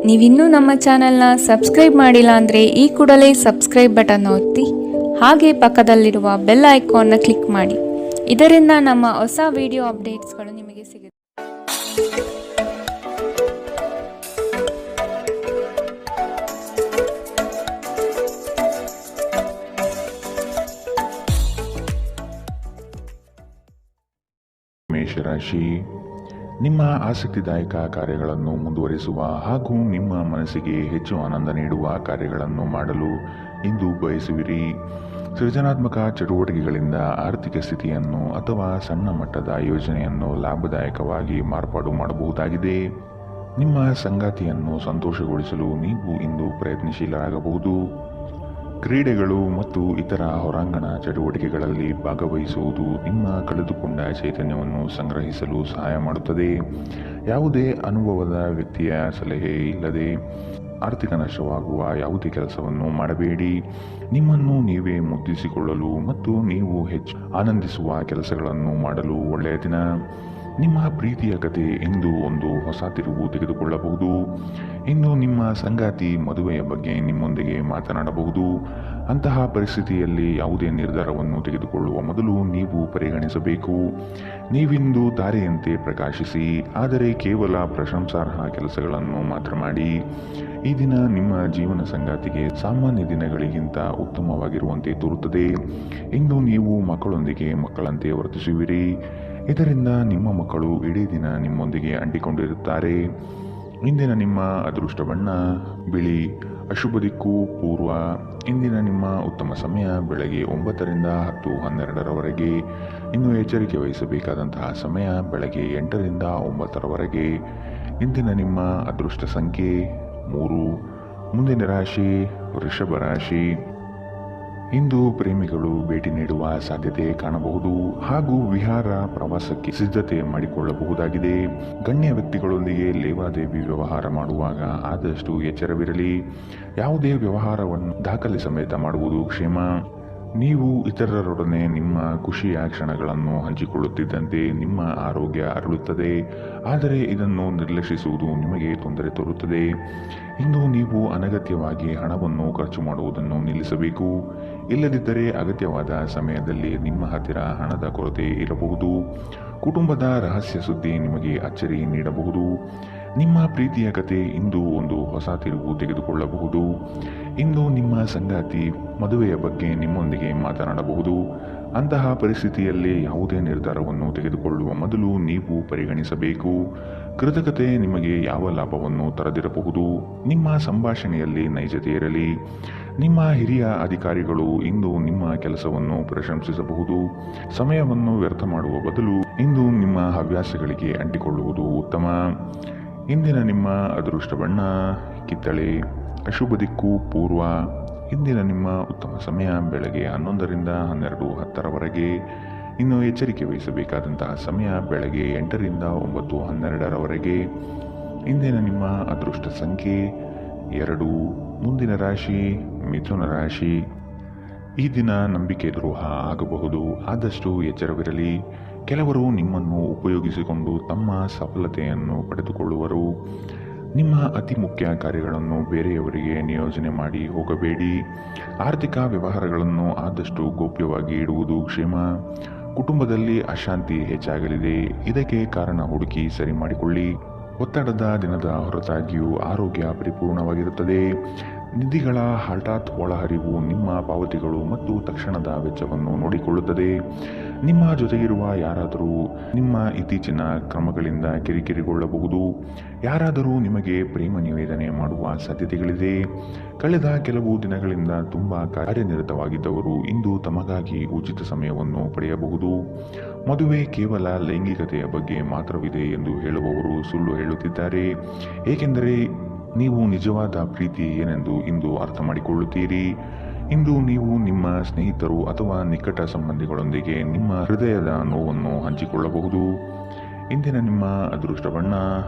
ನೀವಿನ್ನೂ ನಮ್ಮ ಚಾನೆಲ್ನ ಸಬ್ಸ್ಕ್ರೈಬ್ ಮಾಡಿಲ್ಲ ಅಂದರೆ ಈ ಕೂಡಲೇ ಸಬ್ಸ್ಕ್ರೈಬ್ ಬಟನ್ ಒತ್ತಿ ಹಾಗೆ ಪಕ್ಕದಲ್ಲಿರುವ ಬೆಲ್ ಐಕಾನ್ನ ಕ್ಲಿಕ್ ಮಾಡಿ. ಇದರಿಂದ ನಮ್ಮ ಹೊಸ ವಿಡಿಯೋ ಅಪ್ಡೇಟ್ಸ್ಗಳು ನಿಮಗೆ ಸಿಗುತ್ತೆ. ಮೇಷರಾಶಿ, ನಿಮ್ಮ ಆಸಕ್ತಿದಾಯಕ ಕಾರ್ಯಗಳನ್ನು ಮುಂದುವರಿಸುವ ಹಾಗೂ ನಿಮ್ಮ ಮನಸ್ಸಿಗೆ ಹೆಚ್ಚು ಆನಂದ ನೀಡುವ ಕಾರ್ಯಗಳನ್ನು ಮಾಡಲು ಇಂದು ಬಯಸುವಿರಿ. ಸೃಜನಾತ್ಮಕ ಚಟುವಟಿಕೆಗಳಿಂದ ಆರ್ಥಿಕ ಸ್ಥಿತಿಯನ್ನು ಅಥವಾ ಸಣ್ಣ ಮಟ್ಟದ ಯೋಜನೆಯನ್ನು ಲಾಭದಾಯಕವಾಗಿ ಮಾರ್ಪಾಡು ಮಾಡಬಹುದಾಗಿದೆ. ನಿಮ್ಮ ಸಂಗಾತಿಯನ್ನು ಸಂತೋಷಗೊಳಿಸಲು ನೀವು ಇಂದು ಪ್ರಯತ್ನಶೀಲರಾಗಬಹುದು. ಕ್ರೀಡೆಗಳು ಮತ್ತು ಇತರ ಹೊರಾಂಗಣ ಚಟುವಟಿಕೆಗಳಲ್ಲಿ ಭಾಗವಹಿಸುವುದು ನಿಮ್ಮ ಕಳೆದುಕೊಂಡ ಚೈತನ್ಯವನ್ನು ಸಂಗ್ರಹಿಸಲು ಸಹಾಯ ಮಾಡುತ್ತದೆ. ಯಾವುದೇ ಅನುಭವದ ವ್ಯಕ್ತಿಯ ಸಲಹೆ ಇಲ್ಲದೆ ಆರ್ಥಿಕ ನಷ್ಟವಾಗುವ ಯಾವುದೇ ಕೆಲಸವನ್ನು ಮಾಡಬೇಡಿ. ನಿಮ್ಮನ್ನು ನೀವೇ ಮುದ್ದಿಸಿಕೊಳ್ಳಲು ಮತ್ತು ನೀವು ಹೆಚ್ಚು ಆನಂದಿಸುವ ಕೆಲಸಗಳನ್ನು ಮಾಡಲು ಒಳ್ಳೆಯ ದಿನ. ನಿಮ್ಮ ಪ್ರೀತಿಯ ಕತೆ ಇಂದು ಒಂದು ಹೊಸ ತಿರುವು ತೆಗೆದುಕೊಳ್ಳಬಹುದು. ಇಂದು ನಿಮ್ಮ ಸಂಗಾತಿ ಮದುವೆಯ ಬಗ್ಗೆ ನಿಮ್ಮೊಂದಿಗೆ ಮಾತನಾಡಬಹುದು. ಅಂತಹ ಪರಿಸ್ಥಿತಿಯಲ್ಲಿ ಯಾವುದೇ ನಿರ್ಧಾರವನ್ನು ತೆಗೆದುಕೊಳ್ಳುವ ಮೊದಲು ನೀವು ಪರಿಗಣಿಸಬೇಕು. ನೀವಿಂದು ತಾರೆಯಂತೆ ಪ್ರಕಾಶಿಸಿ, ಆದರೆ ಕೇವಲ ಪ್ರಶಂಸಾರ್ಹ ಕೆಲಸಗಳನ್ನು ಮಾತ್ರ ಮಾಡಿ. ಈ ದಿನ ನಿಮ್ಮ ಜೀವನ ಸಂಗಾತಿಗೆ ಸಾಮಾನ್ಯ ದಿನಗಳಿಗಿಂತ ಉತ್ತಮವಾಗಿರುವಂತೆ ತೋರುತ್ತದೆ. ಇಂದು ನೀವು ಮಕ್ಕಳೊಂದಿಗೆ ಮಕ್ಕಳಂತೆ ವರ್ತಿಸುವಿರಿ. ಇದರಿಂದ ನಿಮ್ಮ ಮಕ್ಕಳು ಇಡೀ ದಿನ ನಿಮ್ಮೊಂದಿಗೆ ಅಂಟಿಕೊಂಡಿರುತ್ತಾರೆ. ಇಂದಿನ ನಿಮ್ಮ ಅದೃಷ್ಟ ಬಣ್ಣ ಬಿಳಿ. ಅಶುಭ ದಿಕ್ಕು ಪೂರ್ವ. ಇಂದಿನ ನಿಮ್ಮ ಉತ್ತಮ ಸಮಯ ಬೆಳಗ್ಗೆ 9ರಿಂದ 10:12ರವರೆಗೆ. ಇನ್ನು ಎಚ್ಚರಿಕೆ ವಹಿಸಬೇಕಾದಂತಹ ಸಮಯ ಬೆಳಗ್ಗೆ 8ರಿಂದ 9ರವರೆಗೆ. ಇಂದಿನ ನಿಮ್ಮ ಅದೃಷ್ಟ ಸಂಖ್ಯೆ 3. ಮುಂದಿನ ರಾಶಿ ವೃಷಭ ರಾಶಿ. ಇಂದು ಪ್ರೇಮಿಗಳು ಭೇಟಿ ನೀಡುವ ಸಾಧ್ಯತೆ ಕಾಣಬಹುದು ಹಾಗೂ ವಿಹಾರ ಪ್ರವಾಸಕ್ಕೆ ಸಿದ್ಧತೆ ಮಾಡಿಕೊಳ್ಳಬಹುದಾಗಿದೆ. ಗಣ್ಯ ವ್ಯಕ್ತಿಗಳೊಂದಿಗೆ ಲೇವಾದೇವಿ ವ್ಯವಹಾರ ಮಾಡುವಾಗ ಆದಷ್ಟು ಎಚ್ಚರವಿರಲಿ. ಯಾವುದೇ ವ್ಯವಹಾರವನ್ನು ದಾಖಲೆ ಸಮೇತ ಮಾಡುವುದು ಕ್ಷೇಮ. ನೀವು ಇತರರೊಡನೆ ನಿಮ್ಮ ಖುಷಿಯ ಕ್ಷಣಗಳನ್ನು ಹಂಚಿಕೊಳ್ಳುತ್ತಿದ್ದಂತೆ ನಿಮ್ಮ ಆರೋಗ್ಯ ಅರಳುತ್ತದೆ, ಆದರೆ ಇದನ್ನು ನಿರ್ಲಕ್ಷಿಸುವುದು ನಿಮಗೆ ತೊಂದರೆ ತರುತ್ತದೆ. ಇಂದು ನೀವು ಅನಗತ್ಯವಾಗಿ ಹಣವನ್ನು ಖರ್ಚು ಮಾಡುವುದನ್ನು ನಿಲ್ಲಿಸಬೇಕು. ಇಲ್ಲದಿದ್ದರೆ ಅಗತ್ಯವಾದ ಸಮಯದಲ್ಲಿ ನಿಮ್ಮ ಹತ್ತಿರ ಹಣದ ಕೊರತೆ ಇರಬಹುದು. ಕುಟುಂಬದ ರಹಸ್ಯ ಸುದ್ದಿ ನಿಮಗೆ ಅಚ್ಚರಿ ನೀಡಬಹುದು. ನಿಮ್ಮ ಪ್ರೀತಿಯ ಕತೆ ಇಂದು ಒಂದು ಹೊಸ ತಿರುವು ತೆಗೆದುಕೊಳ್ಳಬಹುದು. ಇಂದು ನಿಮ್ಮ ಸಂಗಾತಿ ಮದುವೆಯ ಬಗ್ಗೆ ನಿಮ್ಮೊಂದಿಗೆ ಮಾತನಾಡಬಹುದು. ಅಂತಹ ಪರಿಸ್ಥಿತಿಯಲ್ಲಿ ಯಾವುದೇ ನಿರ್ಧಾರವನ್ನು ತೆಗೆದುಕೊಳ್ಳುವ ಮೊದಲು ನೀವು ಪರಿಗಣಿಸಬೇಕು. ಕೃತಕತೆ ನಿಮಗೆ ಯಾವ ಲಾಭವನ್ನು ತರದಿರಬಹುದು. ನಿಮ್ಮ ಸಂಭಾಷಣೆಯಲ್ಲಿ ನೈಜತೆ ಇರಲಿ. ನಿಮ್ಮ ಹಿರಿಯ ಅಧಿಕಾರಿಗಳು ಇಂದು ನಿಮ್ಮ ಕೆಲಸವನ್ನು ಪ್ರಶಂಸಿಸಬಹುದು. ಸಮಯವನ್ನು ವ್ಯರ್ಥ ಮಾಡುವ ಬದಲು ಇಂದು ನಿಮ್ಮ ಹವ್ಯಾಸಗಳಿಗೆ ಅಂಟಿಕೊಳ್ಳುವುದು ಉತ್ತಮ. ಇಂದಿನ ನಿಮ್ಮ ಅದೃಷ್ಟ ಬಣ್ಣ ಕಿತ್ತಳೆ. ಅಶುಭ ದಿಕ್ಕು ಪೂರ್ವ. ಇಂದಿನ ನಿಮ್ಮ ಉತ್ತಮ ಸಮಯ ಬೆಳಗ್ಗೆ 11ರಿಂದ 12:10ರವರೆಗೆ. ಇನ್ನು ಎಚ್ಚರಿಕೆ ವಹಿಸಬೇಕಾದಂತಹ ಸಮಯ ಬೆಳಗ್ಗೆ 8ರಿಂದ 9:12ರವರೆಗೆ. ಇಂದಿನ ನಿಮ್ಮ ಅದೃಷ್ಟ ಸಂಖ್ಯೆ 2. ಮುಂದಿನ ರಾಶಿ ಮಿಥುನ ರಾಶಿ. ಈ ದಿನ ನಂಬಿಕೆ ದ್ರೋಹ ಆಗಬಹುದು, ಆದಷ್ಟು ಎಚ್ಚರವಿರಲಿ. ಕೆಲವರು ನಿಮ್ಮನ್ನು ಉಪಯೋಗಿಸಿಕೊಂಡು ತಮ್ಮ ಸಫಲತೆಯನ್ನು ಪಡೆದುಕೊಳ್ಳುವರು. ನಿಮ್ಮ ಅತಿ ಮುಖ್ಯ ಕಾರ್ಯಗಳನ್ನು ಬೇರೆಯವರಿಗೆ ನಿಯೋಜನೆ ಮಾಡಿ ಹೋಗಬೇಡಿ. ಆರ್ಥಿಕ ವ್ಯವಹಾರಗಳನ್ನು ಆದಷ್ಟು ಗೌಪ್ಯವಾಗಿ ಇಡುವುದು ಕ್ಷೇಮ. ಕುಟುಂಬದಲ್ಲಿ ಅಶಾಂತಿ ಹೆಚ್ಚಾಗಲಿದೆ. ಇದಕ್ಕೆ ಕಾರಣ ಹುಡುಕಿ ಸರಿ ಮಾಡಿಕೊಳ್ಳಿ. ಒತ್ತಡದ ದಿನದ ಹೊರತಾಗಿಯೂ ಆರೋಗ್ಯ ಪರಿಪೂರ್ಣವಾಗಿರುತ್ತದೆ. ನಿಧಿಗಳ ಹಠಾತ್ ಒಳಹರಿವು ನಿಮ್ಮ ಪಾವತಿಗಳು ಮತ್ತು ತಕ್ಷಣದ ವೆಚ್ಚವನ್ನು ನೋಡಿಕೊಳ್ಳುತ್ತದೆ. ನಿಮ್ಮ ಜೊತೆಗಿರುವ ಯಾರಾದರೂ ನಿಮ್ಮ ಇತ್ತೀಚಿನ ಕ್ರಮಗಳಿಂದ ಕಿರಿಕಿರಿಗೊಳ್ಳಬಹುದು. ಯಾರಾದರೂ ನಿಮಗೆ ಪ್ರೇಮ ನಿವೇದನೆ ಮಾಡುವ ಸಾಧ್ಯತೆಗಳಿದೆ. ಕಳೆದ ಕೆಲವು ದಿನಗಳಿಂದ ತುಂಬ ಕಾರ್ಯನಿರತವಾಗಿದ್ದವರು ಇಂದು ತಮಗಾಗಿ ಉಚಿತ ಸಮಯವನ್ನು ಪಡೆಯಬಹುದು. ಮದುವೆ ಕೇವಲ ಲೈಂಗಿಕತೆಯ ಬಗ್ಗೆ ಮಾತ್ರವಿದೆ ಎಂದು ಹೇಳುವವರು ಸುಳ್ಳು ಹೇಳುತ್ತಿದ್ದಾರೆ, ಏಕೆಂದರೆ ನೀವು ನಿಜವಾದ ಪ್ರೀತಿ ಏನೆಂದು ಇಂದು ಅರ್ಥ ಮಾಡಿಕೊಳ್ಳುತ್ತೀರಿ. ಇಂದು ನೀವು ನಿಮ್ಮ ಸ್ನೇಹಿತರು ಅಥವಾ ನಿಕಟ ಸಂಬಂಧಿಗಳೊಂದಿಗೆ ನಿಮ್ಮ ಹೃದಯದ ನೋವನ್ನು ಹಂಚಿಕೊಳ್ಳಬಹುದು. ಇಂದಿನ ನಿಮ್ಮ ಅದೃಷ್ಟ ಬಣ್ಣ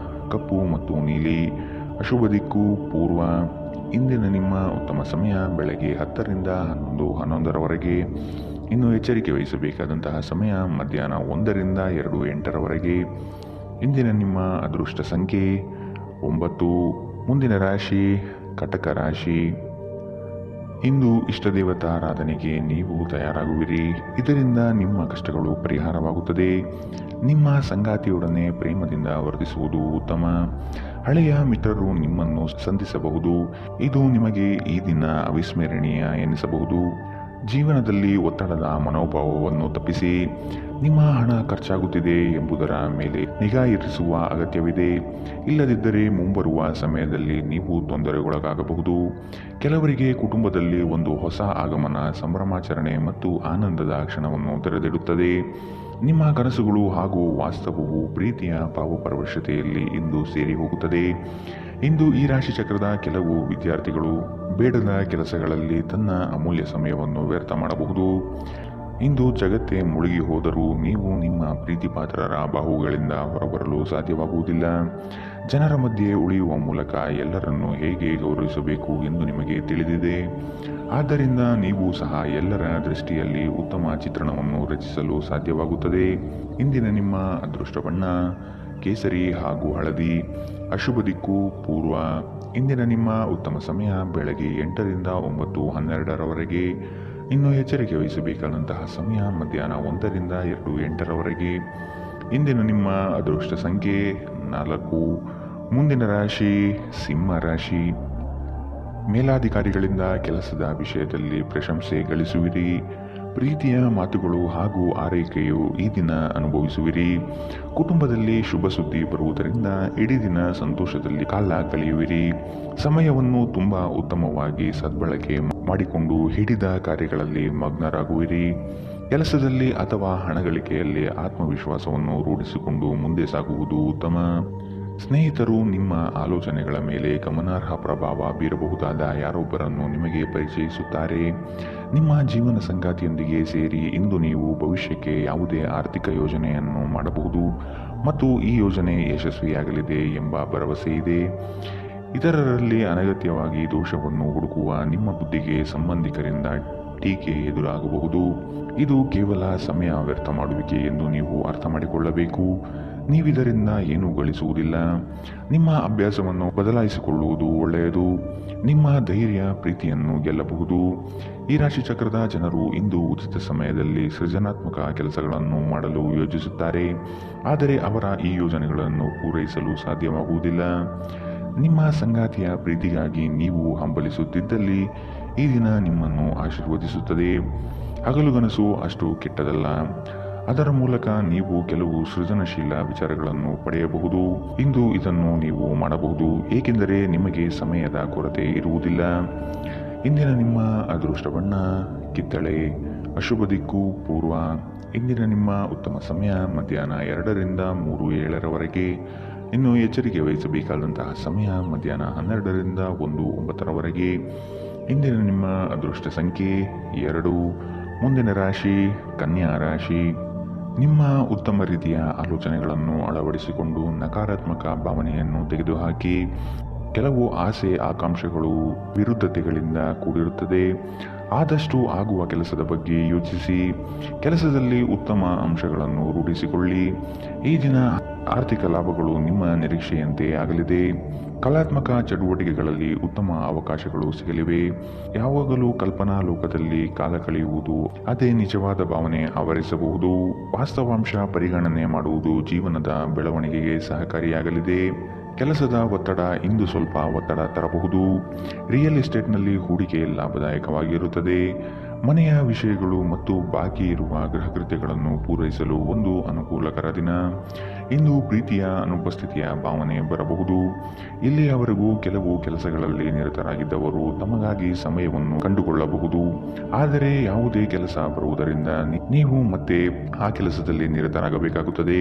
ಕಪ್ಪು ಮತ್ತು ನೀಲಿ. ಅಶುಭ ದಿಕ್ಕು ಪೂರ್ವ. ಇಂದಿನ ನಿಮ್ಮ ಉತ್ತಮ ಸಮಯ ಬೆಳಗ್ಗೆ 10ರಿಂದ 11:11ರವರೆಗೆ. ಇನ್ನು ಎಚ್ಚರಿಕೆ ವಹಿಸಬೇಕಾದಂತಹ ಸಮಯ ಮಧ್ಯಾಹ್ನ 1ರಿಂದ 2:08ರವರೆಗೆ. ಇಂದಿನ ನಿಮ್ಮ ಅದೃಷ್ಟ ಸಂಖ್ಯೆ 9. ಮುಂದಿನ ರಾಶಿ ಕಟಕ ರಾಶಿ. ಇಂದು ಇಷ್ಟದೇವತಾರಾಧನೆಗೆ ನೀವು ತಯಾರಾಗುವಿರಿ. ಇದರಿಂದ ನಿಮ್ಮ ಕಷ್ಟಗಳು ಪರಿಹಾರವಾಗುತ್ತದೆ. ನಿಮ್ಮ ಸಂಗಾತಿಯೊಡನೆ ಪ್ರೇಮದಿಂದ ವರ್ತಿಸುವುದು ಉತ್ತಮ. ಹಳೆಯ ಮಿತ್ರರು ನಿಮ್ಮನ್ನು ಸಂಧಿಸಬಹುದು. ಇದು ನಿಮಗೆ ಈ ದಿನ ಅವಿಸ್ಮರಣೀಯ ಎನಿಸಬಹುದು. ಜೀವನದಲ್ಲಿ ಒತ್ತಡದ ಮನೋಭಾವವನ್ನು ತಪ್ಪಿಸಿ. ನಿಮ್ಮ ಹಣ ಖರ್ಚಾಗುತ್ತಿದೆ ಎಂಬುದರ ಮೇಲೆ ನಿಗಾ ಇರಿಸುವ ಅಗತ್ಯವಿದೆ. ಇಲ್ಲದಿದ್ದರೆ ಮುಂಬರುವ ಸಮಯದಲ್ಲಿ ನೀವು ತೊಂದರೆಗೊಳಗಾಗಬಹುದು. ಕೆಲವರಿಗೆ ಕುಟುಂಬದಲ್ಲಿ ಒಂದು ಹೊಸ ಆಗಮನ, ಸಂಭ್ರಮಾಚರಣೆ ಮತ್ತು ಆನಂದದ ಕ್ಷಣವನ್ನು ತೆರೆದಿಡುತ್ತದೆ. ನಿಮ್ಮ ಕನಸುಗಳು ಹಾಗೂ ವಾಸ್ತವವು ಪ್ರೀತಿಯ ಭಾವಪರವಶತೆಯಲ್ಲಿ ಇಂದು ಸೇರಿ ಹೋಗುತ್ತದೆ. ಇಂದು ಈ ರಾಶಿ ಚಕ್ರದ ಕೆಲವು ವಿದ್ಯಾರ್ಥಿಗಳು ಬೇಡದ ಕೆಲಸಗಳಲ್ಲಿ ತನ್ನ ಅಮೂಲ್ಯ ಸಮಯವನ್ನು ವ್ಯರ್ಥ ಮಾಡಬಹುದು. ಇಂದು ಜಗತ್ತೇ ಮುಳುಗಿ ಹೋದರೂ ನೀವು ನಿಮ್ಮ ಪ್ರೀತಿಪಾತ್ರರ ಬಾಹುಗಳಿಂದ ಹೊರಬರಲು ಸಾಧ್ಯವಾಗುವುದಿಲ್ಲ. ಜನರ ಮಧ್ಯೆ ಉಳಿಯುವ ಮೂಲಕ ಎಲ್ಲರನ್ನೂ ಹೇಗೆ ಗೌರವಿಸಬೇಕು ಎಂದು ನಿಮಗೆ ತಿಳಿದಿದೆ. ಆದ್ದರಿಂದ ನೀವು ಸಹ ಎಲ್ಲರ ದೃಷ್ಟಿಯಲ್ಲಿ ಉತ್ತಮ ಚಿತ್ರಣವನ್ನು ರಚಿಸಲು ಸಾಧ್ಯವಾಗುತ್ತದೆ. ಇಂದಿನ ನಿಮ್ಮ ಅದೃಷ್ಟ ಬಣ್ಣ ಕೇಸರಿ ಹಾಗೂ ಹಳದಿ. ಅಶುಭ ದಿಕ್ಕು ಪೂರ್ವ. ಇಂದಿನ ನಿಮ್ಮ ಉತ್ತಮ ಸಮಯ ಬೆಳಗ್ಗೆ 8ರಿಂದ 9:12ರವರೆಗೆ. ಇನ್ನು ಎಚ್ಚರಿಕೆ ವಹಿಸಬೇಕಾದಂತಹ ಸಮಯ ಮಧ್ಯಾಹ್ನ 1ರಿಂದ 2:08ರವರೆಗೆ. ಇಂದಿನ ನಿಮ್ಮ ಅದೃಷ್ಟ ಸಂಖ್ಯೆ 4. ಮುಂದಿನ ರಾಶಿ ಸಿಂಹ ರಾಶಿ. ಮೇಲಾಧಿಕಾರಿಗಳಿಂದ ಕೆಲಸದ ವಿಷಯದಲ್ಲಿ ಪ್ರಶಂಸೆ ಗಳಿಸುವಿರಿ. ಪ್ರೀತಿಯ ಮಾತುಗಳು ಹಾಗೂ ಆರೈಕೆಯು ಈ ದಿನ ಅನುಭವಿಸುವಿರಿ. ಕುಟುಂಬದಲ್ಲಿ ಶುಭ ಸುದ್ದಿ ಬರುವುದರಿಂದ ಇಡೀ ದಿನ ಸಂತೋಷದಲ್ಲಿ ಕಾಲ ಕಳೆಯುವಿರಿ. ಸಮಯವನ್ನು ತುಂಬಾ ಉತ್ತಮವಾಗಿ ಸದ್ಬಳಕೆ ಮಾಡಿಕೊಂಡು ಹಿಡಿದ ಕಾರ್ಯಗಳಲ್ಲಿ ಮಗ್ನರಾಗುವಿರಿ. ಕೆಲಸದಲ್ಲಿ ಅಥವಾ ಹಣಗಳಿಕೆಯಲ್ಲಿ ಆತ್ಮವಿಶ್ವಾಸವನ್ನು ರೂಢಿಸಿಕೊಂಡು ಮುಂದೆ ಸಾಗುವುದು ಉತ್ತಮ. ಸ್ನೇಹಿತರು ನಿಮ್ಮ ಆಲೋಚನೆಗಳ ಮೇಲೆ ಗಮನಾರ್ಹ ಪ್ರಭಾವ ಬೀರಬಹುದಾದ ಯಾರೊಬ್ಬರನ್ನು ನಿಮಗೆ ಪರಿಚಯಿಸುತ್ತಾರೆ. ನಿಮ್ಮ ಜೀವನ ಸಂಗಾತಿಯೊಂದಿಗೆ ಸೇರಿ ಇಂದು ನೀವು ಭವಿಷ್ಯಕ್ಕೆ ಯಾವುದೇ ಆರ್ಥಿಕ ಯೋಜನೆಯನ್ನು ಮಾಡಬಹುದು ಮತ್ತು ಈ ಯೋಜನೆ ಯಶಸ್ವಿಯಾಗಲಿದೆ ಎಂಬ ಭರವಸೆ ಇದೆ. ಇತರರಲ್ಲಿ ಅನಗತ್ಯವಾಗಿ ದೋಷವನ್ನು ಹುಡುಕುವ ನಿಮ್ಮ ಬುದ್ಧಿಗೆ ಸಂಬಂಧಿಕರಿಂದ ಟೀಕೆ ಎದುರಾಗಬಹುದು. ಇದು ಕೇವಲ ಸಮಯ ವ್ಯರ್ಥ ಮಾಡುವಿಕೆ ಎಂದು ನೀವು ಅರ್ಥ ಮಾಡಿಕೊಳ್ಳಬೇಕು. ನೀವಿದರಿಂದ ಏನೂ ಗಳಿಸುವುದಿಲ್ಲ. ನಿಮ್ಮ ಅಭ್ಯಾಸವನ್ನು ಬದಲಾಯಿಸಿಕೊಳ್ಳುವುದು ಒಳ್ಳೆಯದು. ನಿಮ್ಮ ಧೈರ್ಯ ಪ್ರೀತಿಯನ್ನು ಗೆಲ್ಲಬಹುದು. ಈ ರಾಶಿ ಚಕ್ರದ ಜನರು ಇಂದು ಉಚಿತ ಸಮಯದಲ್ಲಿ ಸೃಜನಾತ್ಮಕ ಕೆಲಸಗಳನ್ನು ಮಾಡಲು ಯೋಜಿಸುತ್ತಾರೆ. ಆದರೆ ಅವರ ಈ ಯೋಜನೆಗಳನ್ನು ಪೂರೈಸಲು ಸಾಧ್ಯವಾಗುವುದಿಲ್ಲ. ನಿಮ್ಮ ಸಂಗಾತಿಯ ಪ್ರೀತಿಗಾಗಿ ನೀವು ಹಂಬಲಿಸುತ್ತಿದ್ದಲ್ಲಿ ಈ ದಿನ ನಿಮ್ಮನ್ನು ಆಶೀರ್ವದಿಸುತ್ತದೆ. ಹಗಲುಗನಸು ಅಷ್ಟು ಕೆಟ್ಟದಲ್ಲ. ಅದರ ಮೂಲಕ ನೀವು ಕೆಲವು ಸೃಜನಶೀಲ ವಿಚಾರಗಳನ್ನು ಪಡೆಯಬಹುದು. ಇಂದು ಇದನ್ನು ನೀವು ಮಾಡಬಹುದು, ಏಕೆಂದರೆ ನಿಮಗೆ ಸಮಯದ ಕೊರತೆ ಇರುವುದಿಲ್ಲ. ಇಂದಿನ ನಿಮ್ಮ ಅದೃಷ್ಟ ಬಣ್ಣ ಕಿತ್ತಳೆ. ಅಶುಭ ದಿಕ್ಕು ಪೂರ್ವ. ಇಂದಿನ ನಿಮ್ಮ ಉತ್ತಮ ಸಮಯ ಮಧ್ಯಾಹ್ನ 2ರಿಂದ 3:07ರವರೆಗೆ. ಇನ್ನು ಎಚ್ಚರಿಕೆ ವಹಿಸಬೇಕಾದಂತಹ ಸಮಯ ಮಧ್ಯಾಹ್ನ 12ರಿಂದ 1:09ರವರೆಗೆ. ಇಂದಿನ ನಿಮ್ಮ ಅದೃಷ್ಟ ಸಂಖ್ಯೆ 2. ಮುಂದಿನ ರಾಶಿ ಕನ್ಯಾ ರಾಶಿ. ನಿಮ್ಮ ಉತ್ತಮ ರೀತಿಯ ಆಲೋಚನೆಗಳನ್ನು ಅಳವಡಿಸಿಕೊಂಡು ನಕಾರಾತ್ಮಕ ಭಾವನೆಯನ್ನು ತೆಗೆದುಹಾಕಿ. ಕೆಲವು ಆಸೆ ಆಕಾಂಕ್ಷೆಗಳು ವಿರುದ್ಧತೆಗಳಿಂದ ಕೂಡಿರುತ್ತದೆ. ಆದಷ್ಟು ಆಗುವ ಕೆಲಸದ ಬಗ್ಗೆ ಯೋಚಿಸಿ. ಕೆಲಸದಲ್ಲಿ ಉತ್ತಮ ಅಂಶಗಳನ್ನು ರೂಢಿಸಿಕೊಳ್ಳಿ. ಈ ದಿನ ಆರ್ಥಿಕ ಲಾಭಗಳು ನಿಮ್ಮ ನಿರೀಕ್ಷೆಯಂತೆ ಆಗಲಿದೆ. ಕಲಾತ್ಮಕ ಚಟುವಟಿಕೆಗಳಲ್ಲಿ ಉತ್ತಮ ಅವಕಾಶಗಳು ಸಿಗಲಿವೆ. ಯಾವಾಗಲೂ ಕಲ್ಪನಾ ಲೋಕದಲ್ಲಿ ಕಾಲ ಕಳೆಯುವುದು ಅದೇ ನಿಜವಾದ ಭಾವನೆ ಆವರಿಸಬಹುದು. ವಾಸ್ತವಾಂಶ ಪರಿಗಣನೆ ಮಾಡುವುದು ಜೀವನದ ಬೆಳವಣಿಗೆಗೆ ಸಹಕಾರಿಯಾಗಲಿದೆ. ಕೆಲಸದ ಒತ್ತಡ ಇಂದು ಸ್ವಲ್ಪ ಒತ್ತಡ ತರಬಹುದು. ರಿಯಲ್ ಎಸ್ಟೇಟ್ನಲ್ಲಿ ಹೂಡಿಕೆ ಲಾಭದಾಯಕವಾಗಿರುತ್ತದೆ. ಮನೆಯ ವಿಷಯಗಳು ಮತ್ತು ಬಾಕಿ ಇರುವ ಗೃಹಕೃತ್ಯಗಳನ್ನು ಪೂರೈಸಲು ಒಂದು ಅನುಕೂಲಕರ ದಿನ. ಇಂದು ಪ್ರೀತಿಯ ಅನುಪಸ್ಥಿತಿಯ ಭಾವನೆ ಬರಬಹುದು. ಇಲ್ಲಿಯವರೆಗೂ ಕೆಲವು ಕೆಲಸಗಳಲ್ಲಿ ನಿರತರಾಗಿದ್ದವರು ತಮಗಾಗಿ ಸಮಯವನ್ನು ಕಂಡುಕೊಳ್ಳಬಹುದು. ಆದರೆ ಯಾವುದೇ ಕೆಲಸ ಬರುವುದರಿಂದ ನೀವು ಮತ್ತೆ ಆ ಕೆಲಸದಲ್ಲಿ ನಿರತರಾಗಬೇಕಾಗುತ್ತದೆ.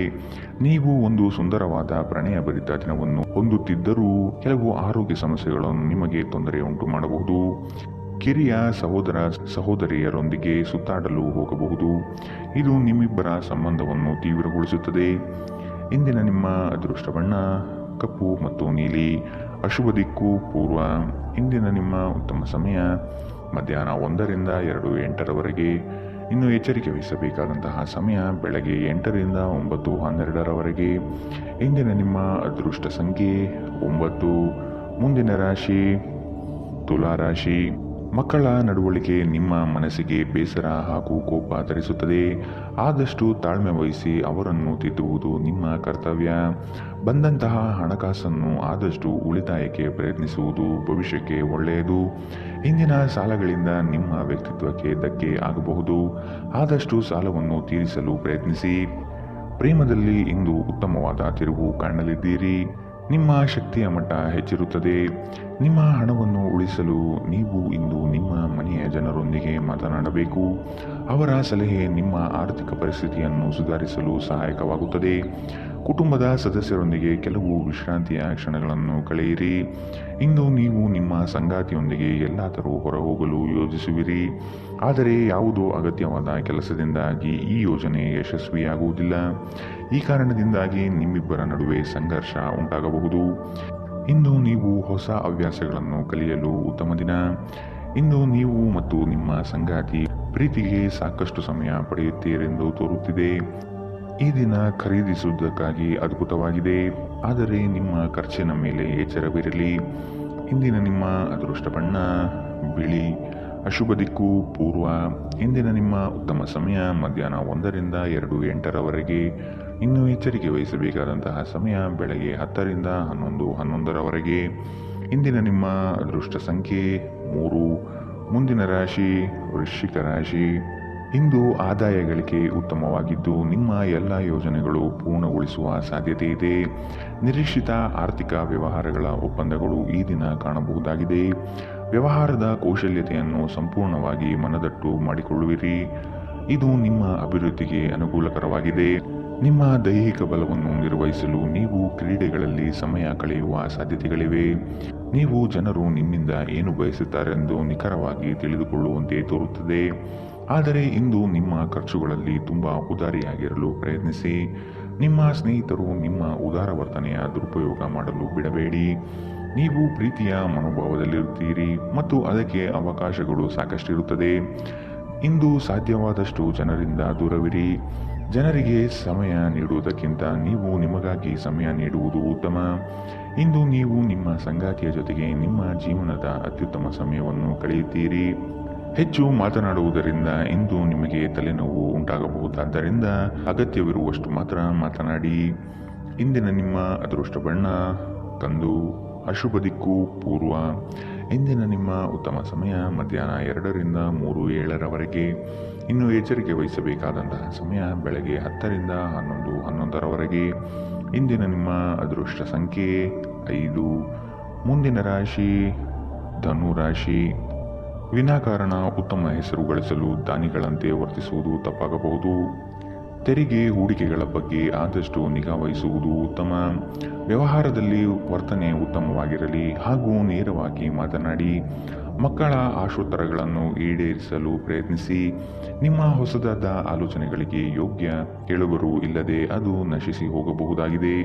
ನೀವು ಒಂದು ಸುಂದರವಾದ ಪ್ರಣಯಭರಿತ ದಿನವನ್ನು ಹೊಂದುತ್ತಿದ್ದರೂ ಕೆಲವು ಆರೋಗ್ಯ ಸಮಸ್ಯೆಗಳನ್ನು ನಿಮಗೆ ತೊಂದರೆ ಉಂಟು ಮಾಡಬಹುದು. ಕಿರಿಯ ಸಹೋದರ ಸಹೋದರಿಯರೊಂದಿಗೆ ಸುತ್ತಾಡಲು ಹೋಗಬಹುದು. ಇದು ನಿಮ್ಮಿಬ್ಬರ ಸಂಬಂಧವನ್ನು ತೀವ್ರಗೊಳಿಸುತ್ತದೆ. ಇಂದಿನ ನಿಮ್ಮ ಅದೃಷ್ಟ ಬಣ್ಣ ಕಪ್ಪು ಮತ್ತು ನೀಲಿ. ಅಶುಭ ದಿಕ್ಕು ಪೂರ್ವ. ಇಂದಿನ ನಿಮ್ಮ ಉತ್ತಮ ಸಮಯ ಮಧ್ಯಾಹ್ನ 1ರಿಂದ 2:08ರವರೆಗೆ. ಇನ್ನು ಎಚ್ಚರಿಕೆ ವಹಿಸಬೇಕಾದಂತಹ ಸಮಯ ಬೆಳಗ್ಗೆ 8ರಿಂದ 9:12ರವರೆಗೆ. ಇಂದಿನ ನಿಮ್ಮ ಅದೃಷ್ಟ ಸಂಖ್ಯೆ 9. ಮುಂದಿನ ರಾಶಿ ತುಲಾ ರಾಶಿ. ಮಕ್ಕಳ ನಡವಳಿಕೆ ನಿಮ್ಮ ಮನಸ್ಸಿಗೆ ಬೇಸರ ಹಾಗೂ ಕೋಪ ತರಿಸುತ್ತದೆ. ಆದಷ್ಟು ತಾಳ್ಮೆ ವಹಿಸಿ ಅವರನ್ನು ತಿದ್ದುವುದು ನಿಮ್ಮ ಕರ್ತವ್ಯ. ಬಂದಂತಹ ಹಣಕಾಸನ್ನು ಆದಷ್ಟು ಉಳಿತಾಯಕ್ಕೆ ಪ್ರಯತ್ನಿಸುವುದು ಭವಿಷ್ಯಕ್ಕೆ ಒಳ್ಳೆಯದು. ಇಂದಿನ ಸಾಲಗಳಿಂದ ನಿಮ್ಮ ವ್ಯಕ್ತಿತ್ವಕ್ಕೆ ಧಕ್ಕೆ ಆಗಬಹುದು. ಆದಷ್ಟು ಸಾಲವನ್ನು ತೀರಿಸಲು ಪ್ರಯತ್ನಿಸಿ. ಪ್ರೇಮದಲ್ಲಿ ಇಂದು ಉತ್ತಮವಾದ ತಿರುವು ಕಾಣಲಿದ್ದೀರಿ. ನಿಮ್ಮ ಶಕ್ತಿಯ ಮಟ್ಟ ಹೆಚ್ಚಿರುತ್ತದೆ. ನಿಮ್ಮ ಹಣವನ್ನು ಉಳಿಸಲು ನೀವು ಇಂದು ನಿಮ್ಮ ಮನೆಯ ಜನರೊಂದಿಗೆ ಮಾತನಾಡಬೇಕು. ಅವರ ಸಲಹೆ ನಿಮ್ಮ ಆರ್ಥಿಕ ಪರಿಸ್ಥಿತಿಯನ್ನು ಸುಧಾರಿಸಲು ಸಹಾಯಕವಾಗುತ್ತದೆ. ಕುಟುಂಬದ ಸದಸ್ಯರೊಂದಿಗೆ ಕೆಲವು ವಿಶ್ರಾಂತಿಯ ಕ್ಷಣಗಳನ್ನು ಕಳೆಯಿರಿ. ಇಂದು ನೀವು ನಿಮ್ಮ ಸಂಗಾತಿಯೊಂದಿಗೆ ಎಲ್ಲಾದರೂ ಹೊರಹೋಗಲು ಯೋಜಿಸುವಿರಿ. ಆದರೆ ಯಾವುದೋ ಅಗತ್ಯವಾದ ಕೆಲಸದಿಂದಾಗಿ ಈ ಯೋಜನೆ ಯಶಸ್ವಿಯಾಗುವುದಿಲ್ಲ. ಈ ಕಾರಣದಿಂದಾಗಿ ನಿಮ್ಮಿಬ್ಬರ ನಡುವೆ ಸಂಘರ್ಷ ಉಂಟಾಗಬಹುದು. ಇಂದು ನೀವು ಹೊಸ ಹವ್ಯಾಸಗಳನ್ನು ಕಲಿಯಲು ಉತ್ತಮ ದಿನ. ಇಂದು ನೀವು ಮತ್ತು ನಿಮ್ಮ ಸಂಗಾತಿ ಪ್ರೀತಿಗೆ ಸಾಕಷ್ಟು ಸಮಯ ಪಡೆಯುತ್ತೀರೆಂದು ತೋರುತ್ತಿದೆ. ಈ ದಿನ ಖರೀದಿಸುವುದಕ್ಕಾಗಿ ಅದ್ಭುತವಾಗಿದೆ. ಆದರೆ ನಿಮ್ಮ ಖರ್ಚಿನ ಮೇಲೆ ಎಚ್ಚರವಿರಲಿ. ಇಂದಿನ ನಿಮ್ಮ ಅದೃಷ್ಟ ಬಣ್ಣ ಬಿಳಿ. ಅಶುಭ ದಿಕ್ಕು ಪೂರ್ವ. ಇಂದಿನ ನಿಮ್ಮ ಉತ್ತಮ ಸಮಯ ಮಧ್ಯಾಹ್ನ 1 ರಿಂದ 2:08 ಇನ್ನು ಎಚ್ಚರಿಕೆ ವಹಿಸಬೇಕಾದಂತಹ ಸಮಯ ಬೆಳಗ್ಗೆ 10 ರಿಂದ 11:11 ಇಂದಿನ ನಿಮ್ಮ ಅದೃಷ್ಟ ಸಂಖ್ಯೆ 3. ಮುಂದಿನ ರಾಶಿ ವೃಶ್ಚಿಕ ರಾಶಿ. ಇಂದು ಆದಾಯ ಗಳಿಕೆ ಉತ್ತಮವಾಗಿದ್ದು ನಿಮ್ಮ ಎಲ್ಲ ಯೋಜನೆಗಳು ಪೂರ್ಣಗೊಳಿಸುವ ಸಾಧ್ಯತೆ ಇದೆ. ನಿರೀಕ್ಷಿತ ಆರ್ಥಿಕ ವ್ಯವಹಾರಗಳ ಒಪ್ಪಂದಗಳು ಈ ದಿನ ಕಾಣಬಹುದಾಗಿದೆ. ವ್ಯವಹಾರದ ಕೌಶಲ್ಯತೆಯನ್ನು ಸಂಪೂರ್ಣವಾಗಿ ಮನದಟ್ಟು ಮಾಡಿಕೊಳ್ಳುವಿರಿ. ಇದು ನಿಮ್ಮ ಅಭಿವೃದ್ಧಿಗೆ ಅನುಕೂಲಕರವಾಗಿದೆ. ನಿಮ್ಮ ದೈಹಿಕ ಬಲವನ್ನು ನಿರ್ವಹಿಸಲು ನೀವು ಕ್ರೀಡೆಗಳಲ್ಲಿ ಸಮಯ ಕಳೆಯುವ ಸಾಧ್ಯತೆಗಳಿವೆ. ನೀವು ಜನರು ನಿಮ್ಮಿಂದ ಏನು ಬಯಸುತ್ತಾರೆಂದು ನಿಖರವಾಗಿ ತಿಳಿದುಕೊಳ್ಳುವಂತೆ ತೋರುತ್ತದೆ. ಆದರೆ ಇಂದು ನಿಮ್ಮ ಖರ್ಚುಗಳಲ್ಲಿ ತುಂಬ ಉದಾರಿಯಾಗಿರಲು ಪ್ರಯತ್ನಿಸಿ. ನಿಮ್ಮ ಸ್ನೇಹಿತರು ನಿಮ್ಮ ಉದಾರ ವರ್ತನೆಯ ದುರುಪಯೋಗ ಮಾಡಲು ಬಿಡಬೇಡಿ. ನೀವು ಪ್ರೀತಿಯ ಮನೋಭಾವದಲ್ಲಿರುತ್ತೀರಿ ಮತ್ತು ಅದಕ್ಕೆ ಅವಕಾಶಗಳು ಸಾಕಷ್ಟಿರುತ್ತದೆ. ಇಂದು ಸಾಧ್ಯವಾದಷ್ಟು ಜನರಿಂದ ದೂರವಿರಿ. ಜನರಿಗೆ ಸಮಯ ನೀಡುವುದಕ್ಕಿಂತ ನೀವು ನಿಮಗಾಗಿ ಸಮಯ ನೀಡುವುದು ಉತ್ತಮ. ಇಂದು ನೀವು ನಿಮ್ಮ ಸಂಗಾತಿಯ ಜೊತೆಗೆ ನಿಮ್ಮ ಜೀವನದ ಅತ್ಯುತ್ತಮ ಸಮಯವನ್ನು ಕಳೆಯುತ್ತೀರಿ. ಹೆಚ್ಚು ಮಾತನಾಡುವುದರಿಂದ ಇಂದು ನಿಮಗೆ ತಲೆನೋವು ಉಂಟಾಗಬಹುದಾದ್ದರಿಂದ ಅಗತ್ಯವಿರುವಷ್ಟು ಮಾತ್ರ ಮಾತನಾಡಿ. ಇಂದಿನ ನಿಮ್ಮ ಅದೃಷ್ಟ ಬಣ್ಣ ಕಂದು. ಅಶುಭ ದಿಕ್ಕು ಪೂರ್ವ. ಇಂದಿನ ನಿಮ್ಮ ಉತ್ತಮ ಸಮಯ ಮಧ್ಯಾಹ್ನ 2 ರಿಂದ 3:07 ಇನ್ನು ಎಚ್ಚರಿಕೆ ವಹಿಸಬೇಕಾದಂತಹ ಸಮಯ ಬೆಳಗ್ಗೆ 10 ರಿಂದ 11:11 ಇಂದಿನ ನಿಮ್ಮ ಅದೃಷ್ಟ ಸಂಖ್ಯೆ 5. ಮುಂದಿನ ರಾಶಿ ಧನು ರಾಶಿ. ವಿನಾಕಾರಣ ಉತ್ತಮ ಹೆಸರು ಗಳಿಸಲು ದಾನಿಗಳಂತೆ ವರ್ತಿಸುವುದು ತಪ್ಪಾಗಬಹುದು. ತೆರಿಗೆ ಹೂಡಿಕೆಗಳ ಬಗ್ಗೆ ಆದಷ್ಟು ನಿಗಾ ವಹಿಸುವುದು ಉತ್ತಮ. ವ್ಯವಹಾರದಲ್ಲಿ ವರ್ತನೆ ಉತ್ತಮವಾಗಿರಲಿ ಹಾಗೂ ನೇರವಾಗಿ ಮಾತನಾಡಿ. ಮಕ್ಕಳ ಆಶೋತ್ತರಗಳನ್ನು ಈಡೇರಿಸಲು ಪ್ರಯತ್ನಿಸಿ. ನಿಮ್ಮ ಹೊಸದಾದ ಆಲೋಚನೆಗಳಿಗೆ ಯೋಗ್ಯ ಕೇಳುಗರು ಇಲ್ಲದೆ ಅದು ನಶಿಸಿ ಹೋಗಬಹುದಾಗಿದೆ.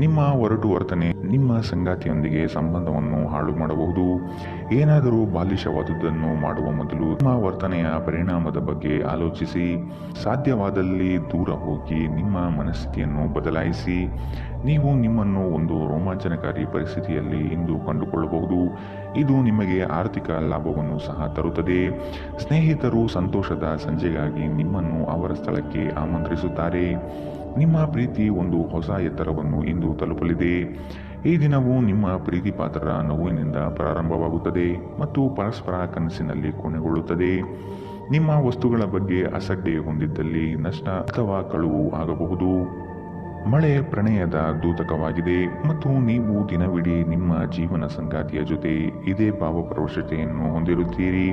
ನಿಮ್ಮ ಒರಟು ವರ್ತನೆ ನಿಮ್ಮ ಸಂಗಾತಿಯೊಂದಿಗೆ ಸಂಬಂಧವನ್ನು ಹಾಳು ಮಾಡಬಹುದು. ಏನಾದರೂ ಬಾಲಿಶವಾದುದನ್ನು ಮಾಡುವ ಮೊದಲು ನಿಮ್ಮ ವರ್ತನೆಯ ಪರಿಣಾಮದ ಬಗ್ಗೆ ಆಲೋಚಿಸಿ. ಸಾಧ್ಯವಾದಲ್ಲಿ ದೂರ ಹೋಗಿ ನಿಮ್ಮ ಮನಸ್ಥಿತಿಯನ್ನು ಬದಲಾಯಿಸಿ. ನೀವು ನಿಮ್ಮನ್ನು ಒಂದು ರೋಮಾಂಚನಕಾರಿ ಪರಿಸ್ಥಿತಿಯಲ್ಲಿ ಇಂದು ಕಂಡುಕೊಳ್ಳಬಹುದು. ಇದು ನಿಮಗೆ ಆರ್ಥಿಕ ಲಾಭವನ್ನು ಸಹ ತರುತ್ತದೆ. ಸ್ನೇಹಿತರು ಸಂತೋಷದ ಸಂಜೆಗಾಗಿ ನಿಮ್ಮನ್ನು ಅವರ ಸ್ಥಳಕ್ಕೆ ಆಮಂತ್ರಿಸುತ್ತಾರೆ. ನಿಮ್ಮ ಪ್ರೀತಿ ಒಂದು ಹೊಸ ಎತ್ತರವನ್ನು ಇಂದು ತಲುಪಲಿದೆ. ಈ ದಿನವು ನಿಮ್ಮ ಪ್ರೀತಿ ಪಾತ್ರರ ನೋವಿನಿಂದ ಪ್ರಾರಂಭವಾಗುತ್ತದೆ ಮತ್ತು ಪರಸ್ಪರ ಕನಸಿನಲ್ಲಿ ಕೊನೆಗೊಳ್ಳುತ್ತದೆ. ನಿಮ್ಮ ವಸ್ತುಗಳ ಬಗ್ಗೆ ಅಸಡ್ಡೆ ಹೊಂದಿದ್ದಲ್ಲಿ ನಷ್ಟ ಅಥವಾ ಕಳುವು ಆಗಬಹುದು. ಮಳೆ ಪ್ರಣಯದ ದೂತಕವಾಗಿದೆ ಮತ್ತು ನೀವು ದಿನವಿಡೀ ನಿಮ್ಮ ಜೀವನ ಸಂಗಾತಿಯ ಜೊತೆ ಇದೇ ಭಾವಪರವಶತೆಯನ್ನು ಹೊಂದಿರುತ್ತೀರಿ.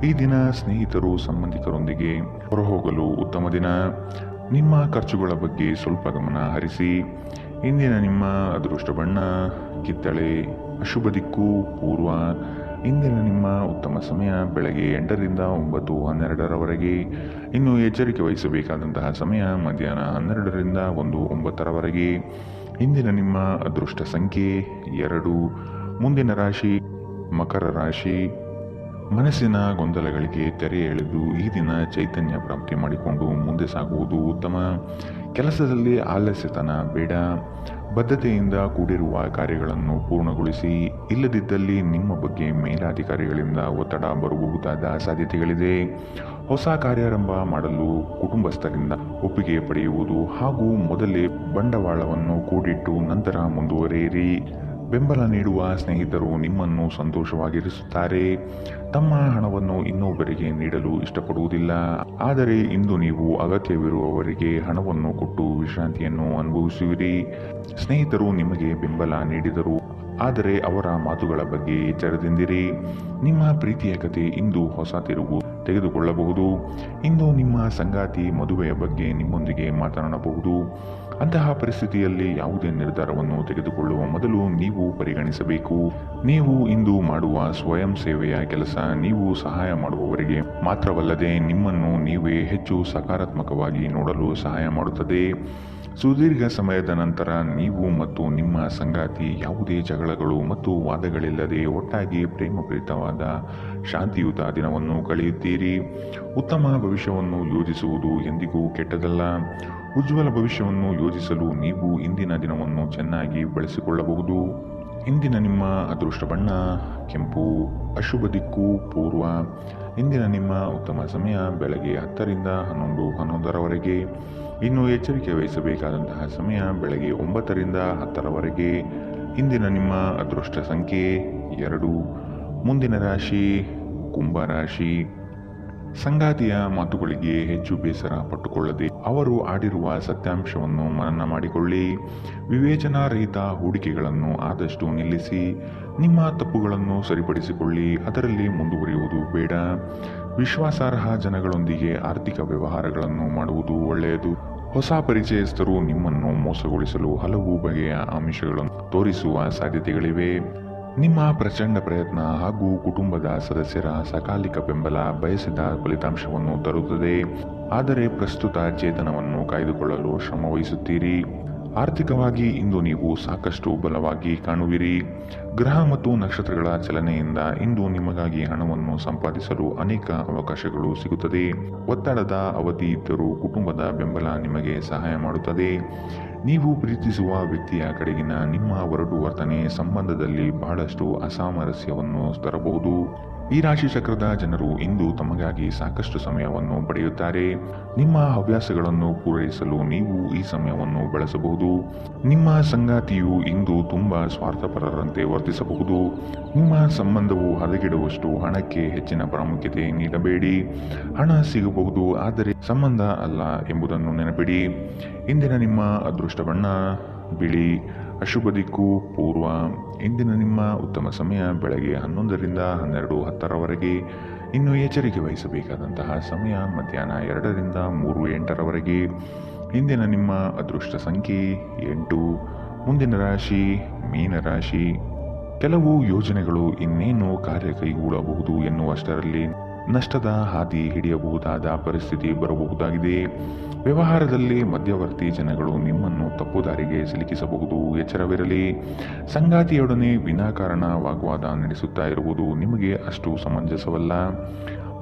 ಈ ದಿನ ಸ್ನೇಹಿತರು ಸಂಬಂಧಿಕರೊಂದಿಗೆ ಹೊರಹೋಗಲು ಉತ್ತಮ ದಿನ. ನಿಮ್ಮ ಖರ್ಚುಗಳ ಬಗ್ಗೆ ಸ್ವಲ್ಪ ಗಮನ ಹರಿಸಿ. ಇಂದಿನ ನಿಮ್ಮ ಅದೃಷ್ಟ ಬಣ್ಣ ಕಿತ್ತಳೆ. ಅಶುಭ ದಿಕ್ಕು ಪೂರ್ವ. ಇಂದಿನ ನಿಮ್ಮ ಉತ್ತಮ ಸಮಯ ಬೆಳಗ್ಗೆ 8 ರಿಂದ 9:12 ಇನ್ನು ಎಚ್ಚರಿಕೆ ವಹಿಸಬೇಕಾದಂತಹ ಸಮಯ ಮಧ್ಯಾಹ್ನ 12 ರಿಂದ 1:09 ಇಂದಿನ ನಿಮ್ಮ ಅದೃಷ್ಟ ಸಂಖ್ಯೆ 2. ಮುಂದಿನ ರಾಶಿ ಮಕರ ರಾಶಿ. ಮನಸ್ಸಿನ ಗೊಂದಲಗಳಿಗೆ ತೆರೆ ಎಳೆದು ಈ ದಿನ ಚೈತನ್ಯ ಪ್ರಾಪ್ತಿ ಮಾಡಿಕೊಂಡು ಮುಂದೆ ಸಾಗುವುದು ಉತ್ತಮ. ಕೆಲಸದಲ್ಲಿ ಆಲಸ್ಯತನ ಬೇಡ. ಬದ್ಧತೆಯಿಂದ ಕೂಡಿರುವ ಕಾರ್ಯಗಳನ್ನು ಪೂರ್ಣಗೊಳಿಸಿ. ಇಲ್ಲದಿದ್ದಲ್ಲಿ ನಿಮ್ಮ ಬಗ್ಗೆ ಮೇಲಾಧಿಕಾರಿಗಳಿಂದ ಒತ್ತಡ ಬರಬಹುದಾದ ಸಾಧ್ಯತೆಗಳಿದೆ. ಹೊಸ ಕಾರ್ಯಾರಂಭ ಮಾಡಲು ಕುಟುಂಬಸ್ಥರಿಂದ ಒಪ್ಪಿಗೆ ಪಡೆಯುವುದು ಹಾಗೂ ಮೊದಲೇ ಬಂಡವಾಳವನ್ನು ಕೂಡಿಟ್ಟು ನಂತರ ಮುಂದುವರಿಯಿರಿ. ಬೆಂಬಲ ನೀಡುವ ಸ್ನೇಹಿತರು ನಿಮ್ಮನ್ನು ಸಂತೋಷವಾಗಿರಿಸುತ್ತಾರೆ. ತಮ್ಮ ಹಣವನ್ನು ಇನ್ನೊಬ್ಬರಿಗೆ ನೀಡಲು ಇಷ್ಟಪಡುವುದಿಲ್ಲ. ಆದರೆ ಇಂದು ನೀವು ಅಗತ್ಯವಿರುವವರಿಗೆ ಹಣವನ್ನು ಕೊಟ್ಟು ವಿಶ್ರಾಂತಿಯನ್ನು ಅನುಭವಿಸುವಿರಿ. ಸ್ನೇಹಿತರು ನಿಮಗೆ ಬೆಂಬಲ ನೀಡಿದರು, ಆದರೆ ಅವರ ಮಾತುಗಳ ಬಗ್ಗೆ ಎಚ್ಚರದಿಂದಿರಿ. ನಿಮ್ಮ ಪ್ರೀತಿಯ ಕತೆ ಇಂದು ಹೊಸ ತಿರುವು ತೆಗೆದುಕೊಳ್ಳಬಹುದು. ಇಂದು ನಿಮ್ಮ ಸಂಗಾತಿ ಮದುವೆಯ ಬಗ್ಗೆ ನಿಮ್ಮೊಂದಿಗೆ ಮಾತನಾಡಬಹುದು. ಅಂತಹ ಪರಿಸ್ಥಿತಿಯಲ್ಲಿ ಯಾವುದೇ ನಿರ್ಧಾರವನ್ನು ತೆಗೆದುಕೊಳ್ಳುವ ಮೊದಲು ನೀವು ಪರಿಗಣಿಸಬೇಕು. ನೀವು ಇಂದು ಮಾಡುವ ಸ್ವಯಂ ಸೇವೆಯ ಕೆಲಸ ನೀವು ಸಹಾಯ ಮಾಡುವವರಿಗೆ ಮಾತ್ರವಲ್ಲದೆ ನಿಮ್ಮನ್ನು ನೀವೇ ಹೆಚ್ಚು ಸಕಾರಾತ್ಮಕವಾಗಿ ನೋಡಲು ಸಹಾಯ ಮಾಡುತ್ತದೆ. ಸುದೀರ್ಘ ಸಮಯದ ನಂತರ ನೀವು ಮತ್ತು ನಿಮ್ಮ ಸಂಗಾತಿ ಯಾವುದೇ ಜಗಳಗಳು ಮತ್ತು ವಾದಗಳಿಲ್ಲದೆ ಒಟ್ಟಾಗಿ ಪ್ರೇಮಪೂರಿತವಾದ ಶಾಂತಿಯುತ ದಿನವನ್ನು ಕಳೆಯುತ್ತೀರಿ. ಉತ್ತಮ ಭವಿಷ್ಯವನ್ನು ಯೋಜಿಸುವುದು ಎಂದಿಗೂ ಕೆಟ್ಟದಲ್ಲ. ಉಜ್ವಲ ಭವಿಷ್ಯವನ್ನು ಯೋಜಿಸಲು ನೀವು ಇಂದಿನ ದಿನವನ್ನು ಚೆನ್ನಾಗಿ ಬಳಸಿಕೊಳ್ಳಬಹುದು. ಇಂದಿನ ನಿಮ್ಮ ಅದೃಷ್ಟ ಬಣ್ಣ ಕೆಂಪು. ಅಶುಭ ದಿಕ್ಕು ಪೂರ್ವ. ಇಂದಿನ ನಿಮ್ಮ ಉತ್ತಮ ಸಮಯ ಬೆಳಗ್ಗೆ 10 ರಿಂದ 11 ಇನ್ನು ಎಚ್ಚರಿಕೆ ವಹಿಸಬೇಕಾದಂತಹ ಸಮಯ ಬೆಳಗ್ಗೆ 9 ರಿಂದ 10 ಇಂದಿನ ನಿಮ್ಮ ಅದೃಷ್ಟ ಸಂಖ್ಯೆ 2. ಮುಂದಿನ ರಾಶಿ ಕುಂಭ ರಾಶಿ. ಸಂಗಾತಿಯ ಮಾತುಗಳಿಗೆ ಹೆಚ್ಚು ಬೇಸರ ಪಟ್ಟುಕೊಳ್ಳದೆ ಅವರು ಆಡಿರುವ ಸತ್ಯಾಂಶವನ್ನು ಮನನ ಮಾಡಿಕೊಳ್ಳಿ. ವಿವೇಚನಾರಹಿತ ಹೂಡಿಕೆಗಳನ್ನು ಆದಷ್ಟು ನಿಲ್ಲಿಸಿ. ನಿಮ್ಮ ತಪ್ಪುಗಳನ್ನು ಸರಿಪಡಿಸಿಕೊಳ್ಳಿ, ಅದರಲ್ಲಿ ಮುಂದುವರಿಯುವುದು ಬೇಡ. ವಿಶ್ವಾಸಾರ್ಹ ಜನಗಳೊಂದಿಗೆ ಆರ್ಥಿಕ ವ್ಯವಹಾರಗಳನ್ನು ಮಾಡುವುದು ಒಳ್ಳೆಯದು. ಹೊಸ ಪರಿಚಯಸ್ಥರು ನಿಮ್ಮನ್ನು ಮೋಸಗೊಳಿಸಲು ಹಲವು ಬಗೆಯ ಆಮಿಷಗಳನ್ನು ತೋರಿಸುವ ಸಾಧ್ಯತೆಗಳಿವೆ. ನಿಮ್ಮ ಪ್ರಚಂಡ ಪ್ರಯತ್ನ ಹಾಗೂ ಕುಟುಂಬದ ಸದಸ್ಯರ ಸಕಾಲಿಕ ಬೆಂಬಲ ಬಯಸಿದ ಫಲಿತಾಂಶವನ್ನು ತರುತ್ತದೆ. ಆದರೆ ಪ್ರಸ್ತುತ ಚೇತನವನ್ನು ಕಾಯ್ದುಕೊಳ್ಳಲು ಶ್ರಮವಹಿಸುತ್ತೀರಿ. ಆರ್ಥಿಕವಾಗಿ ಇಂದು ನೀವು ಸಾಕಷ್ಟು ಬಲವಾಗಿ ಕಾಣುವಿರಿ. ಗ್ರಹ ಮತ್ತು ನಕ್ಷತ್ರಗಳ ಚಲನೆಯಿಂದ ಇಂದು ನಿಮಗಾಗಿ ಹಣವನ್ನು ಸಂಪಾದಿಸಲು ಅನೇಕ ಅವಕಾಶಗಳು ಸಿಗುತ್ತದೆ. ಒತ್ತಡದ ಅವಧಿ ಇದ್ದರೂ ಕುಟುಂಬದ ಬೆಂಬಲ ನಿಮಗೆ ಸಹಾಯ ಮಾಡುತ್ತದೆ. ನೀವು ಪ್ರೀತಿಸುವ ವ್ಯಕ್ತಿಯ ಕಡೆಗಿನ ನಿಮ್ಮ ಒರಟು ವರ್ತನೆ ಸಂಬಂಧದಲ್ಲಿ ಬಹಳಷ್ಟು ಅಸಾಮರಸ್ಯವನ್ನು ತರಬಹುದು. ಈ ರಾಶಿ ಚಕ್ರದ ಜನರು ಇಂದು ತಮಗಾಗಿ ಸಾಕಷ್ಟು ಸಮಯವನ್ನು ಪಡೆಯುತ್ತಾರೆ. ನಿಮ್ಮ ಹವ್ಯಾಸಗಳನ್ನು ಪೂರೈಸಲು ನೀವು ಈ ಸಮಯವನ್ನು ಬಳಸಬಹುದು. ನಿಮ್ಮ ಸಂಗಾತಿಯು ಇಂದು ತುಂಬಾ ಸ್ವಾರ್ಥಪರರಂತೆ ವರ್ತಿಸಬಹುದು. ನಿಮ್ಮ ಸಂಬಂಧವು ಹದಗೆಡುವಷ್ಟು ಹಣಕ್ಕೆ ಹೆಚ್ಚಿನ ಪ್ರಾಮುಖ್ಯತೆ ನೀಡಬೇಡಿ. ಹಣ ಸಿಗಬಹುದು, ಆದರೆ ಸಂಬಂಧ ಅಲ್ಲ ಎಂಬುದನ್ನು ನೆನಪಿಡಿ. ಇಂದಿನ ನಿಮ್ಮ ಅದೃಷ್ಟ ಬಣ್ಣ ಬಿಳಿ. ಅಶುಭ ದಿಕ್ಕು ಪೂರ್ವ. ಇಂದಿನ ನಿಮ್ಮ ಉತ್ತಮ ಸಮಯ ಬೆಳಗ್ಗೆ 11 ರಿಂದ 12:10 ಇನ್ನು ಎಚ್ಚರಿಕೆ ವಹಿಸಬೇಕಾದಂತಹ ಸಮಯ ಮಧ್ಯಾಹ್ನ 2 ರಿಂದ 3:08 ಇಂದಿನ ನಿಮ್ಮ ಅದೃಷ್ಟ ಸಂಖ್ಯೆ 8. ಮುಂದಿನ ರಾಶಿ ಮೀನರಾಶಿ. ಕೆಲವು ಯೋಜನೆಗಳು ಇನ್ನೇನು ಕಾರ್ಯ ಕೈಗೂಡಬಹುದು ಎನ್ನುವಷ್ಟರಲ್ಲಿ ನಷ್ಟದ ಹಾದಿ ಹಿಡಿಯಬಹುದಾದ ಪರಿಸ್ಥಿತಿ ಬರಬಹುದಾಗಿದೆ. ವ್ಯವಹಾರದಲ್ಲಿ ಮಧ್ಯವರ್ತಿ ಜನಗಳು ನಿಮ್ಮನ್ನು ತಪ್ಪುದಾರಿಗೆ ಸಿಲುಕಿಸಬಹುದು. ಎಚ್ಚರವಿರಲಿ. ಸಂಗಾತಿಯೊಡನೆ ವಿನಾಕಾರಣ ವಾಗ್ವಾದ ನಡೆಸುತ್ತಾ ಇರುವುದು ನಿಮಗೆ ಅಷ್ಟು ಸಮಂಜಸವಲ್ಲ.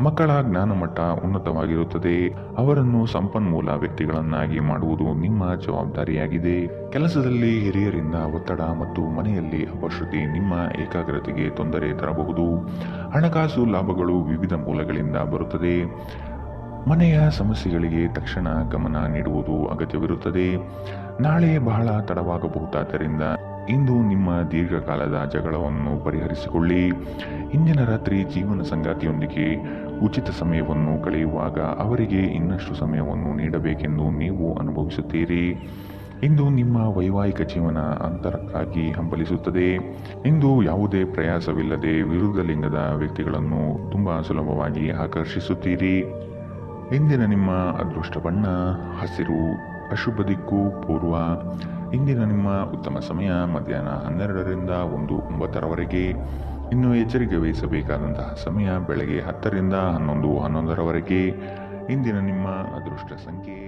ಮಕ್ಕಳ ಜ್ಞಾನಮಟ್ಟ ಉನ್ನತವಾಗಿರುತ್ತದೆ. ಅವರನ್ನು ಸಂಪನ್ಮೂಲ ವ್ಯಕ್ತಿಗಳನ್ನಾಗಿ ಮಾಡುವುದು ನಿಮ್ಮ ಜವಾಬ್ದಾರಿಯಾಗಿದೆ. ಕೆಲಸದಲ್ಲಿ ಹಿರಿಯರಿಂದ ಒತ್ತಡ ಮತ್ತು ಮನೆಯಲ್ಲಿ ಅಪಶ್ರುತಿ ನಿಮ್ಮ ಏಕಾಗ್ರತೆಗೆ ತೊಂದರೆ ತರಬಹುದು. ಹಣಕಾಸು ಲಾಭಗಳು ವಿವಿಧ ಮೂಲಗಳಿಂದ ಬರುತ್ತದೆ. ಮನೆಯ ಸಮಸ್ಯೆಗಳಿಗೆ ತಕ್ಷಣ ಗಮನ ನೀಡುವುದು ಅಗತ್ಯವಿರುತ್ತದೆ. ನಾಳೆ ಬಹಳ ತಡವಾಗಬಹುದಾದ್ದರಿಂದ ಇಂದು ನಿಮ್ಮ ದೀರ್ಘಕಾಲದ ಜಗಳವನ್ನು ಪರಿಹರಿಸಿಕೊಳ್ಳಿ. ಇಂದಿನ ರಾತ್ರಿ ಜೀವನ ಸಂಗಾತಿಯೊಂದಿಗೆ ಉಚಿತ ಸಮಯವನ್ನು ಕಳೆಯುವಾಗ ಅವರಿಗೆ ಇನ್ನಷ್ಟು ಸಮಯವನ್ನು ನೀಡಬೇಕೆಂದು ನೀವು ಅನುಭವಿಸುತ್ತೀರಿ. ಇಂದು ನಿಮ್ಮ ವೈವಾಹಿಕ ಜೀವನ ಅಂತರಕ್ಕಾಗಿ ಹಂಬಲಿಸುತ್ತದೆ. ಇಂದು ಯಾವುದೇ ಪ್ರಯಾಸವಿಲ್ಲದೆ ವಿರುದ್ಧ ಲಿಂಗದ ವ್ಯಕ್ತಿಗಳನ್ನು ತುಂಬಾ ಸುಲಭವಾಗಿ ಆಕರ್ಷಿಸುತ್ತೀರಿ. ಇಂದಿನ ನಿಮ್ಮ ಅದೃಷ್ಟ ಬಣ್ಣ ಹಸಿರು. ಅಶುಭ ದಿಕ್ಕು ಪೂರ್ವ. ಇಂದಿನ ನಿಮ್ಮ ಉತ್ತಮ ಸಮಯ ಮಧ್ಯಾಹ್ನ 12 ರಿಂದ 1:09 ಇನ್ನು ಎಚ್ಚರಿಕೆ ವಹಿಸಬೇಕಾದಂತಹ ಸಮಯ ಬೆಳಗ್ಗೆ 10 ರಿಂದ 11:11 ಇಂದಿನ ನಿಮ್ಮ ಅದೃಷ್ಟ ಸಂಖ್ಯೆ